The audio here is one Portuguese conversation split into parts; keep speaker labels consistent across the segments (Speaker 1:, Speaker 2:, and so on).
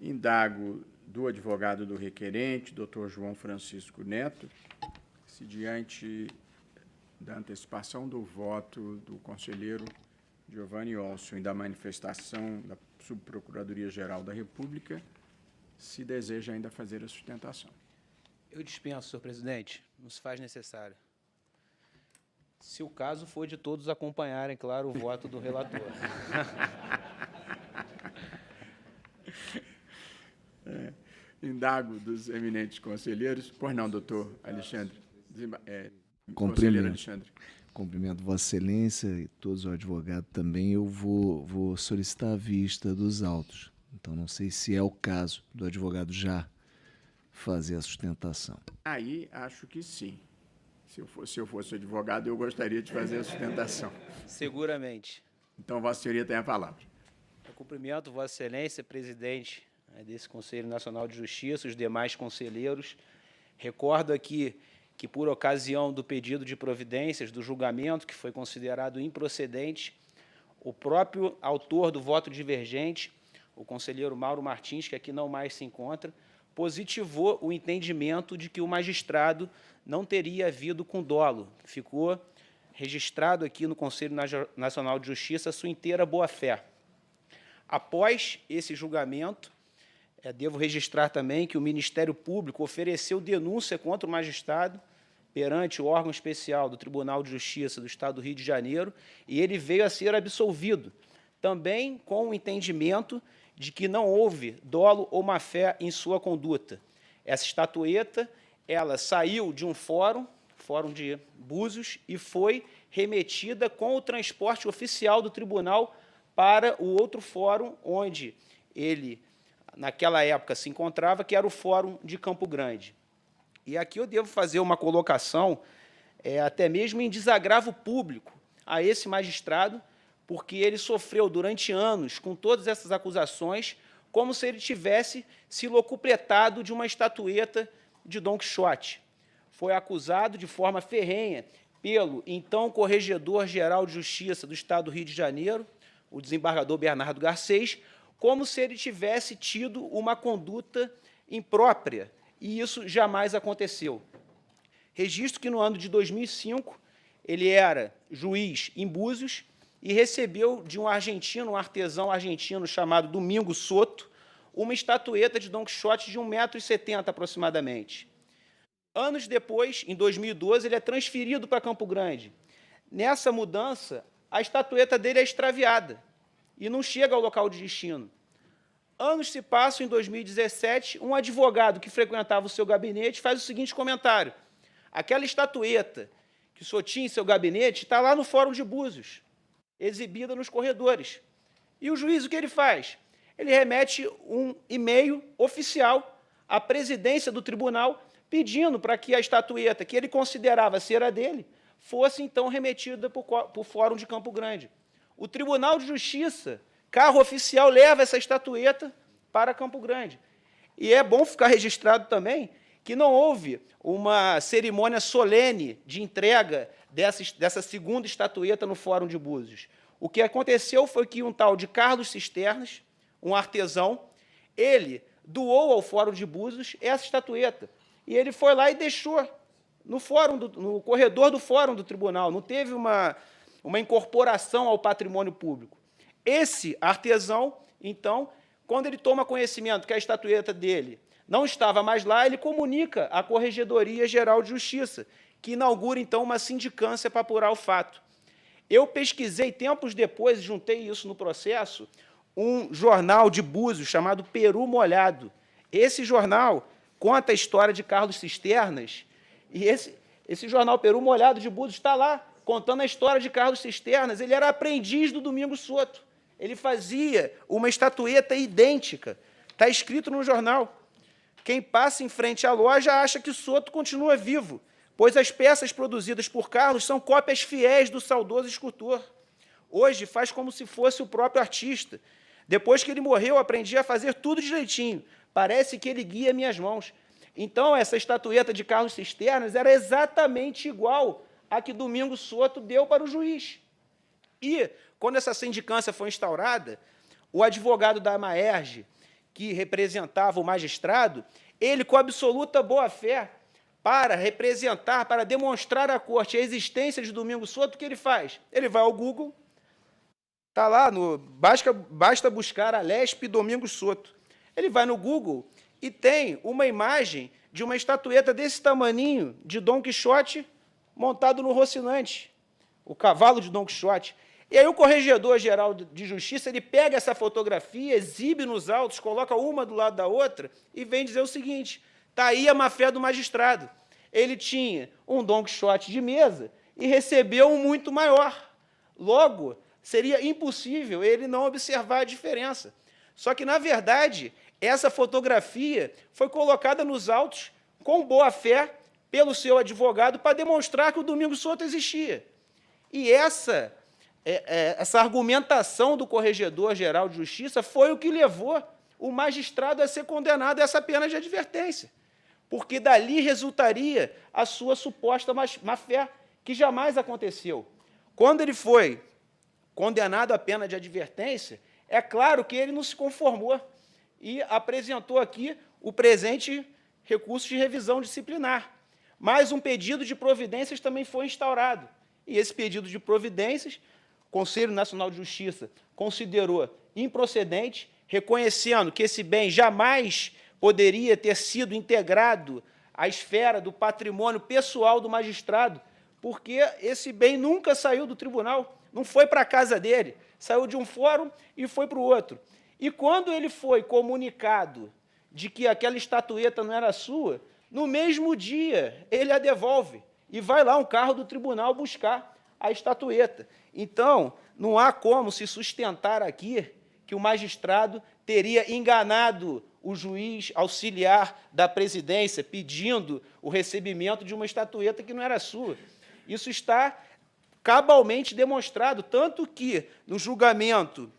Speaker 1: Indago do advogado do requerente, Dr. João Francisco Neto, se diante da antecipação do voto do conselheiro Giovanni Olson e da manifestação da Subprocuradoria-Geral da República, se deseja ainda fazer a sustentação.
Speaker 2: Eu dispenso, senhor presidente, não se faz necessário. Se o caso for de todos acompanharem, claro, o voto do relator.
Speaker 1: Indago dos eminentes conselheiros. Pois não, doutor Alexandre.
Speaker 3: Conselheiro
Speaker 1: Alexandre.
Speaker 3: Cumprimento Vossa Excelência e todos os advogados também. Eu vou solicitar a vista dos autos. Então, não sei se é o caso do advogado já fazer a sustentação.
Speaker 1: Aí, acho que sim. Se eu fosse advogado, eu gostaria de fazer a sustentação.
Speaker 2: Seguramente.
Speaker 1: Então, Vossa Senhoria tem a palavra.
Speaker 2: Eu cumprimento Vossa Excelência, presidente desse Conselho Nacional de Justiça, os demais conselheiros. Recordo aqui que, por ocasião do pedido de providências, do julgamento, que foi considerado improcedente, o próprio autor do voto divergente, o conselheiro Mauro Martins, que aqui não mais se encontra, positivou o entendimento de que o magistrado não teria havido com dolo. Ficou registrado aqui no Conselho Nacional de Justiça a sua inteira boa-fé. Após esse julgamento, devo registrar também que o Ministério Público ofereceu denúncia contra o magistrado perante o órgão especial do Tribunal de Justiça do Estado do Rio de Janeiro, e ele veio a ser absolvido, também com o entendimento de que não houve dolo ou má-fé em sua conduta. Essa estatueta, ela saiu de um fórum de Búzios, e foi remetida com o transporte oficial do tribunal para o outro fórum onde ele, naquela época, se encontrava, que era o Fórum de Campo Grande. E aqui eu devo fazer uma colocação, até mesmo em desagravo público, a esse magistrado, porque ele sofreu durante anos com todas essas acusações, como se ele tivesse se locupletado de uma estatueta de Dom Quixote. Foi acusado de forma ferrenha pelo então Corregedor-Geral de Justiça do Estado do Rio de Janeiro, o desembargador Bernardo Garcês, como se ele tivesse tido uma conduta imprópria, e isso jamais aconteceu. Registro que, no ano de 2005, ele era juiz em Búzios e recebeu de um argentino, um artesão argentino chamado Domingo Soto, uma estatueta de Dom Quixote de 1,70 m aproximadamente. Anos depois, em 2012, ele é transferido para Campo Grande. Nessa mudança, a estatueta dele é extraviada e não chega ao local de destino. Anos se passam, em 2017, um advogado que frequentava o seu gabinete faz o seguinte comentário: aquela estatueta que o senhor tinha em seu gabinete está lá no Fórum de Búzios, exibida nos corredores. E o juiz, o que ele faz? Ele remete um e-mail oficial à presidência do tribunal, pedindo para que a estatueta, que ele considerava ser a dele, fosse, então, remetida para o Fórum de Campo Grande. O Tribunal de Justiça, carro oficial, leva essa estatueta para Campo Grande. E é bom ficar registrado também que não houve uma cerimônia solene de entrega dessa segunda estatueta no Fórum de Búzios. O que aconteceu foi que um tal de Carlos Cisternas, um artesão, ele doou ao Fórum de Búzios essa estatueta. E ele foi lá e deixou no corredor do Fórum do Tribunal. Não teve uma incorporação ao patrimônio público. Esse artesão, então, quando ele toma conhecimento que a estatueta dele não estava mais lá, ele comunica à Corregedoria-Geral de Justiça, que inaugura, então, uma sindicância para apurar o fato. Eu pesquisei, tempos depois, juntei isso no processo, um jornal de Búzios chamado Peru Molhado. Esse jornal conta a história de Carlos Cisternas, e esse jornal Peru Molhado de Búzios está lá, contando a história de Carlos Cisternas. Ele era aprendiz do Domingo Soto. Ele fazia uma estatueta idêntica. Está escrito no jornal. Quem passa em frente à loja acha que Soto continua vivo, pois as peças produzidas por Carlos são cópias fiéis do saudoso escultor. Hoje faz como se fosse o próprio artista. Depois que ele morreu, aprendi a fazer tudo direitinho. Parece que ele guia minhas mãos. Então, essa estatueta de Carlos Cisternas era exatamente igual à que Domingo Soto deu para o juiz. E, quando essa sindicância foi instaurada, o advogado da Maerge, que representava o magistrado, ele, com absoluta boa-fé, para representar, para demonstrar à corte a existência de Domingos Soto, o que ele faz? Ele vai ao Google, está lá, basta buscar Alesp Domingos Soto. Ele vai no Google e tem uma imagem de uma estatueta desse tamaninho, de Dom Quixote, montado no Rocinante, o cavalo de Dom Quixote. E aí o Corregedor-Geral de Justiça, ele pega essa fotografia, exibe nos autos, coloca uma do lado da outra e vem dizer o seguinte: está aí a má-fé do magistrado. Ele tinha um Dom Quixote de mesa e recebeu um muito maior. Logo, seria impossível ele não observar a diferença. Só que, na verdade, essa fotografia foi colocada nos autos com boa-fé pelo seu advogado para demonstrar que o Domingos Soto existia. E essa argumentação do Corregedor-Geral de Justiça foi o que levou o magistrado a ser condenado a essa pena de advertência, porque dali resultaria a sua suposta má-fé, que jamais aconteceu. Quando ele foi condenado à pena de advertência, é claro que ele não se conformou e apresentou aqui o presente recurso de revisão disciplinar. Mas um pedido de providências também foi instaurado. E esse pedido de providências, o Conselho Nacional de Justiça considerou improcedente, reconhecendo que esse bem jamais poderia ter sido integrado à esfera do patrimônio pessoal do magistrado, porque esse bem nunca saiu do tribunal, não foi para a casa dele, saiu de um fórum e foi para o outro. E quando ele foi comunicado de que aquela estatueta não era sua, no mesmo dia ele a devolve e vai lá um carro do tribunal buscar a estatueta. Então, não há como se sustentar aqui que o magistrado teria enganado o juiz auxiliar da presidência, pedindo o recebimento de uma estatueta que não era sua. Isso está cabalmente demonstrado, tanto que, no julgamento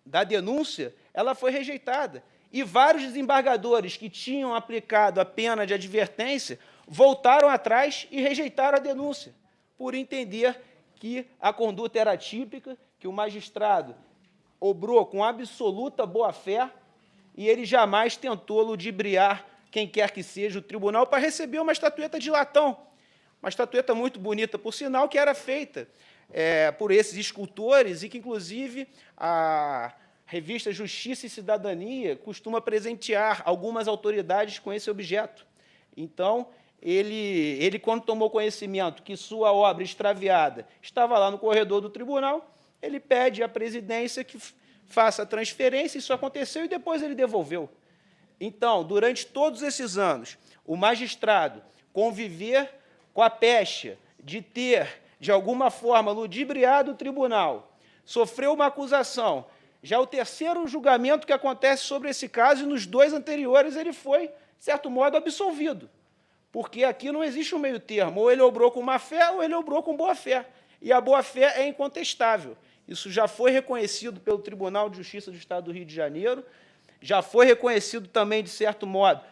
Speaker 2: da denúncia, ela foi rejeitada. E vários desembargadores que tinham aplicado a pena de advertência voltaram atrás e rejeitaram a denúncia, por entender que a conduta era atípica, que o magistrado obrou com absoluta boa-fé e ele jamais tentou ludibriar quem quer que seja o tribunal para receber uma estatueta de latão. Uma estatueta muito bonita, por sinal, que era feita por esses escultores e que, inclusive, a revista Justiça e Cidadania costuma presentear algumas autoridades com esse objeto. Então, ele quando tomou conhecimento que sua obra extraviada estava lá no corredor do tribunal, ele pede à presidência que faça a transferência, isso aconteceu e depois ele devolveu. Então, durante todos esses anos, o magistrado conviver com a pecha de ter, de alguma forma, ludibriado o tribunal, sofreu uma acusação. Já o terceiro julgamento que acontece sobre esse caso, e nos dois anteriores ele foi, de certo modo, absolvido. Porque aqui não existe um meio termo, ou ele obrou com má-fé ou ele obrou com boa-fé. E a boa-fé é incontestável. Isso já foi reconhecido pelo Tribunal de Justiça do Estado do Rio de Janeiro, já foi reconhecido também, de certo modo,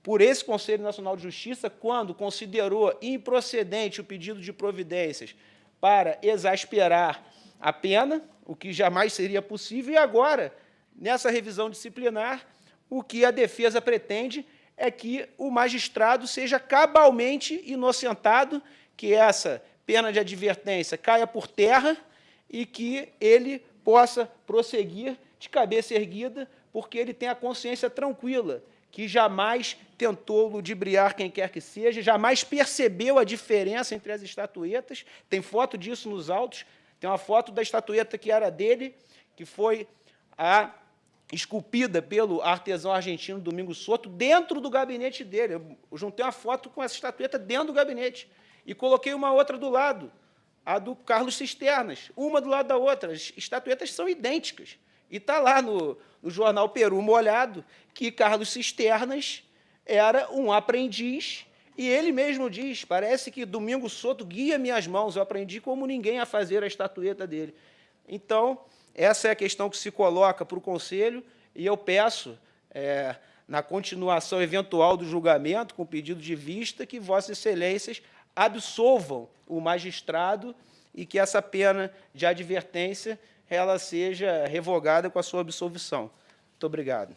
Speaker 2: por esse Conselho Nacional de Justiça, quando considerou improcedente o pedido de providências para exasperar a pena, o que jamais seria possível, e agora, nessa revisão disciplinar, o que a defesa pretende é que o magistrado seja cabalmente inocentado, que essa pena de advertência caia por terra e que ele possa prosseguir de cabeça erguida, porque ele tem a consciência tranquila, que jamais tentou ludibriar quem quer que seja, jamais percebeu a diferença entre as estatuetas, tem foto disso nos autos, tem uma foto da estatueta que era dele, que foi esculpida pelo artesão argentino Domingos Soto, dentro do gabinete dele. Eu juntei uma foto com essa estatueta dentro do gabinete e coloquei uma outra do lado, a do Carlos Cisternas, uma do lado da outra. As estatuetas são idênticas. E está lá no jornal Peru Molhado que Carlos Cisternas era um aprendiz, e ele mesmo diz, parece que Domingos Soto guia minhas mãos, eu aprendi como ninguém a fazer a estatueta dele. Então, essa é a questão que se coloca para o Conselho, e eu peço, na continuação eventual do julgamento, com pedido de vista, que Vossas Excelências absolvam o magistrado e que essa pena de advertência ela seja revogada com a sua absolvição. Muito obrigado.